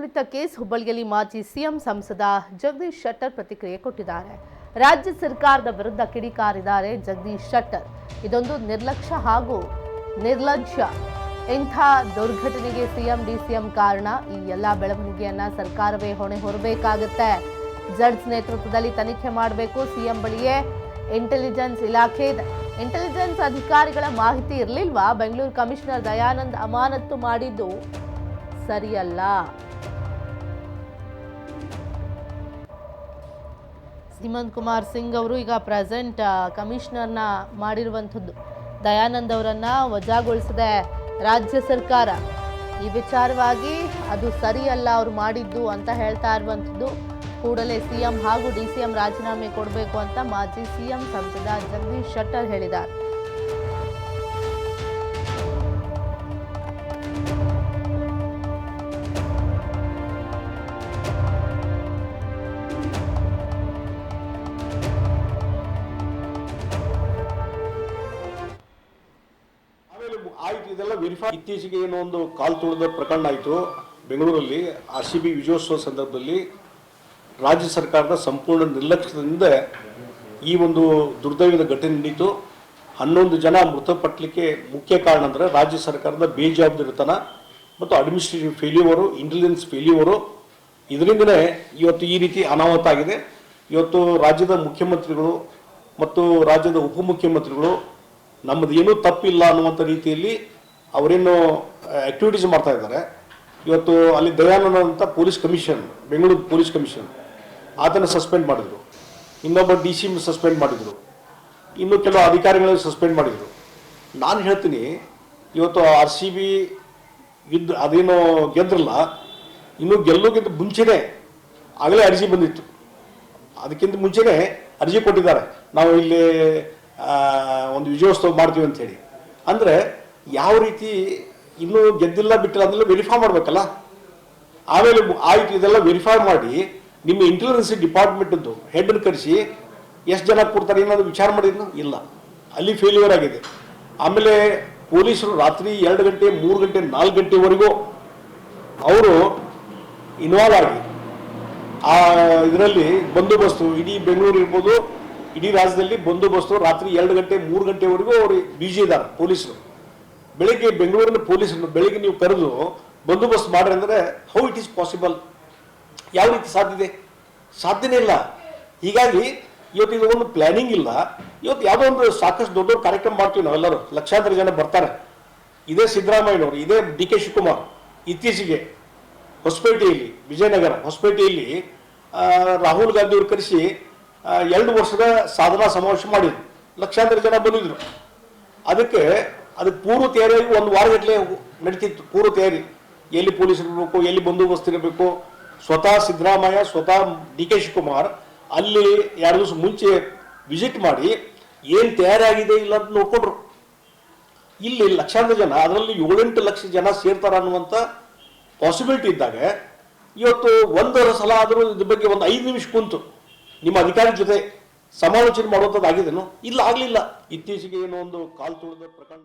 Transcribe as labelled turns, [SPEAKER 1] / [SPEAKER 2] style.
[SPEAKER 1] ತುಳಿತ case ಹುಬ್ಬಳ್ಳಿಯಲ್ಲಿ ಮಾಜಿ CM ಸಂಸದ ಜಗದೀಶ್ ಶೆಟ್ಟರ್ ಪ್ರತಿಕ್ರಿಯೆ ಕೊಟ್ಟಿದ್ದಾರೆ. ರಾಜ್ಯ ಸರ್ಕಾರದ ವಿರುದ್ಧ ಕಿಡಿಕಾರಿದ್ದಾರೆ ಜಗದೀಶ್ ಶೆಟ್ಟರ್. ಇದೊಂದು ನಿರ್ಲಕ್ಷ್ಯ ಹಾಗೂ ನಿರ್ಲಜ್ಜ. ಇಂಥ ದುರ್ಘಟನೆಗೆ ಸಿಎಂ ಡಿಸಿಎಂ ಕಾರಣ. ಈ ಎಲ್ಲ ಬೆಳವಣಿಗೆಯನ್ನ ಸರ್ಕಾರವೇ ಹೊಣೆ ಹೊರಬೇಕಾಗುತ್ತೆ. ಜಡ್ಜ್ ನೇತೃತ್ವದಲ್ಲಿ ತನಿಖೆ ಮಾಡಬೇಕು. ಸಿಎಂ ಬಳಿಯೇ ಇಂಟೆಲಿಜೆನ್ಸ್ ಇಲಾಖೆ ಇದೆ. ಇಂಟೆಲಿಜೆನ್ಸ್ ಅಧಿಕಾರಿಗಳ ಮಾಹಿತಿ ಇರಲಿಲ್ವಾ? ಬೆಂಗಳೂರು ಕಮಿಷನರ್ ದಯಾನಂದ್ ಅಮಾನತು ಮಾಡಿದ್ದು ಸರಿಯಲ್ಲ. ಹೇಮಂತ್ ಕುಮಾರ್ ಸಿಂಗ್ ಅವರು ಈಗ ಪ್ರೆಸೆಂಟ್ ಕಮಿಷನರ್ನ ಮಾಡಿರುವಂಥದ್ದು. ದಯಾನಂದ್ ಅವರನ್ನ ವಜಾಗೊಳಿಸಿದೆ ರಾಜ್ಯ ಸರ್ಕಾರ. ಈ ವಿಚಾರವಾಗಿ ಅದು ಸರಿಯಲ್ಲ ಅವರು ಮಾಡಿದ್ದು ಅಂತ ಹೇಳ್ತಾ ಇರುವಂಥದ್ದು. ಕೂಡಲೇ ಸಿಎಂ ಹಾಗೂ ಡಿಸಿಎಂ ರಾಜೀನಾಮೆ ಕೊಡಬೇಕು ಅಂತ ಮಾಜಿ ಸಿಎಂ ಸಂಸದ ಜಗದೀಶ್ ಶೆಟ್ಟರ್ ಹೇಳಿದ್ದಾರೆ.
[SPEAKER 2] ಆಯ್ತು, ಇದೆಲ್ಲ ವೆರಿಫೈ. ಇತ್ತೀಚೆಗೆ ಏನೋ ಒಂದು ಕಾಲ್ ತುಳಿದ ಪ್ರಕರಣ ಆಯಿತು ಬೆಂಗಳೂರಲ್ಲಿ. RCB ವಿಜಯೋತ್ಸವ ಸಂದರ್ಭದಲ್ಲಿ ರಾಜ್ಯ ಸರ್ಕಾರದ ಸಂಪೂರ್ಣ ನಿರ್ಲಕ್ಷ್ಯದಿಂದ ಈ ಒಂದು ದುರ್ದೈವದ ಘಟನೆ ನಡೀತು. 11 ಜನ ಮೃತಪಟ್ಟಲಿಕ್ಕೆ ಮುಖ್ಯ ಕಾರಣ ಅಂದರೆ ರಾಜ್ಯ ಸರ್ಕಾರದ ಬೇಜವಾಬ್ದಾರಿತನ ಮತ್ತು ಅಡ್ಮಿನಿಸ್ಟ್ರೇಟಿವ್ ಫೇಲ್ಯೂರು, ಇಂಟೆಲಿಜೆನ್ಸ್ ಫೇಲ್ಯೂರು. ಇದರಿಂದಲೇ ಇವತ್ತು ಈ ರೀತಿ ಅನಾಹುತ ಆಗಿದೆ. ಇವತ್ತು ರಾಜ್ಯದ ಮುಖ್ಯಮಂತ್ರಿಗಳು ಮತ್ತು ರಾಜ್ಯದ ಉಪಮುಖ್ಯಮಂತ್ರಿಗಳು ನಮ್ಮದು ಏನೂ ತಪ್ಪಿಲ್ಲ ಅನ್ನುವಂಥ ರೀತಿಯಲ್ಲಿ ಅವರೇನು ಆ್ಯಕ್ಟಿವಿಟೀಸ್ ಮಾಡ್ತಾ ಇದ್ದಾರೆ. ಇವತ್ತು ಅಲ್ಲಿ ದಯಾನಂದ ಅಂತ police commission, Bengaluru police commission, ಆತನ ಸಸ್ಪೆಂಡ್ ಮಾಡಿದರು. ಇನ್ನೊಬ್ಬ DCM ಸಸ್ಪೆಂಡ್ ಮಾಡಿದರು. ಇನ್ನೂ ಕೆಲವು ಅಧಿಕಾರಿಗಳನ್ನು ಸಸ್ಪೆಂಡ್ ಮಾಡಿದರು. ನಾನು ಹೇಳ್ತೀನಿ, ಇವತ್ತು RCB ಅದೇನೋ ಗೆದ್ರಲ್ಲ, ಇನ್ನೂ ಗೆಲ್ಲೋಕ್ಕಿಂತ ಮುಂಚೆನೇ ಆಗಲೇ ಅರ್ಜಿ ಬಂದಿತ್ತು. ಅದಕ್ಕಿಂತ ಮುಂಚೆನೇ ಅರ್ಜಿ ಕೊಟ್ಟಿದ್ದಾರೆ, ನಾವು ಇಲ್ಲಿ ಒಂದು ವಿಜಯೋತ್ಸವ ಮಾಡ್ತೀವಿ ಅಂಥೇಳಿ. ಅಂದರೆ ಯಾವ ರೀತಿ ಇನ್ನೂ ಗೆದ್ದಿಲ್ಲ ಬಿಟ್ಟಿಲ್ಲ ಅದನ್ನೆಲ್ಲ ವೆರಿಫೈ ಮಾಡಬೇಕಲ್ಲ. ಆಮೇಲೆ ಆಯ್ತು, ಇದೆಲ್ಲ ವೆರಿಫೈ ಮಾಡಿ ನಿಮ್ಮ ಇಂಟೆಲಿಜೆನ್ಸ್ ಡಿಪಾರ್ಟ್ಮೆಂಟದ್ದು ಹೆಡ್ನ ಕರೆಸಿ ಎಷ್ಟು ಜನ ಕೊಡ್ತಾರೆ ಏನಾದರೂ ವಿಚಾರ ಮಾಡಿದ್ನು ಇಲ್ಲ. ಅಲ್ಲಿ ಫೇಲ್ಯೂರ್ ಆಗಿದೆ. ಆಮೇಲೆ ಪೊಲೀಸರು ರಾತ್ರಿ 2 ಗಂಟೆ 3 ಗಂಟೆ 4 ಗಂಟೆವರೆಗೂ ಅವರು ಇನ್ವಾಲ್ವ್ ಆಗಿ ಆ ಇದರಲ್ಲಿ ಬಂದೋಬಸ್ತು ಇಡೀ ಬೆಂಗಳೂರು ಇರ್ಬೋದು, ಇಡೀ ರಾಜ್ಯದಲ್ಲಿ ಬಂದೋಬಸ್ತು ರಾತ್ರಿ 2 ಗಂಟೆ 3 ಗಂಟೆವರೆಗೂ ಅವರು ಬಿಜಿ ಇದ್ದಾರೆ ಪೊಲೀಸರು. ಬೆಳಿಗ್ಗೆ ಬೆಂಗಳೂರಿನ ಪೊಲೀಸರನ್ನು ಬೆಳಿಗ್ಗೆ ನೀವು ಕರೆದು ಬಂದೋಬಸ್ತ್ ಮಾಡ್ರಿ ಅಂದರೆ ಹೌ ಇಟ್ ಈಸ್ ಪಾಸಿಬಲ್? ಯಾವ ರೀತಿ ಸಾಧ್ಯತೆ? ಸಾಧ್ಯನೇ ಇಲ್ಲ. ಹೀಗಾಗಿ ಇವತ್ತು ಇದು ಒಂದು ಪ್ಲ್ಯಾನಿಂಗ್ ಇಲ್ಲ. ಇವತ್ತು ಯಾವುದೋ ಒಂದು ಸಾಕಷ್ಟು ದೊಡ್ಡ ಕಾರ್ಯಕ್ರಮ ಮಾಡ್ತೀವಿ ನಾವೆಲ್ಲರೂ, ಲಕ್ಷಾಂತರ ಜನ ಬರ್ತಾರೆ. ಇದೇ ಸಿದ್ದರಾಮಯ್ಯನವರು, ಇದೇ DK ಶಿವಕುಮಾರ್ ಇತ್ತೀಚೆಗೆ ಹೊಸಪೇಟೆಯಲ್ಲಿ, ವಿಜಯನಗರ ಹೊಸಪೇಟೆಯಲ್ಲಿ ರಾಹುಲ್ ಗಾಂಧಿ ಅವರು ಕರೆಸಿ 2 ವರ್ಷದ ಸಾಧನಾ ಸಮಾವೇಶ ಮಾಡಿದ್ರು. ಲಕ್ಷಾಂತರ ಜನ ಬಂದಿದ್ರು. ಅದಕ್ಕೆ ಪೂರ್ವ ತಯಾರಿಯಾಗಿ 1 ವಾರಗಟ್ಟಲೆ ನಡೀತಿತ್ತು. ಪೂರ್ವ ತಯಾರಿ, ಎಲ್ಲಿ ಪೊಲೀಸ್ ಇರಬೇಕು, ಎಲ್ಲಿ ಬಂದೋಬಸ್ತ್ ಇರಬೇಕು. ಸ್ವತಃ ಸಿದ್ದರಾಮಯ್ಯ, ಸ್ವತಃ DK ಶಿವಕುಮಾರ್ ಅಲ್ಲಿ 2 ದಿವಸ ಮುಂಚೆ ವಿಸಿಟ್ ಮಾಡಿ ಏನು ತಯಾರಾಗಿದೆ ಇಲ್ಲ ಅಂತ ನೋಡ್ಕೊಂಡ್ರು. ಇಲ್ಲಿ ಲಕ್ಷಾಂತರ ಜನ, ಅದರಲ್ಲಿ 7-8 ಲಕ್ಷ ಜನ ಸೇರ್ತಾರ ಅನ್ನುವಂಥ ಪಾಸಿಬಿಲಿಟಿ ಇದ್ದಾಗ ಇವತ್ತು ಒಂದರ ಸಲ ಆದರೂ ಇದ್ರ ಬಗ್ಗೆ ಒಂದು 5 ನಿಮಿಷ ಕುಂತು ನಿಮ್ಮ ಅಧಿಕಾರಿ ಜೊತೆ ಸಮಾಲೋಚನೆ ಮಾಡುವಂಥದ್ದು ಆಗಿದೆನೋ? ಇಲ್ಲ, ಆಗಲಿಲ್ಲ. ಇತ್ತೀಚೆಗೆ ಏನೋ ಒಂದು ಕಾಲ್ ತುಳಿದ ಪ್ರಕರಣ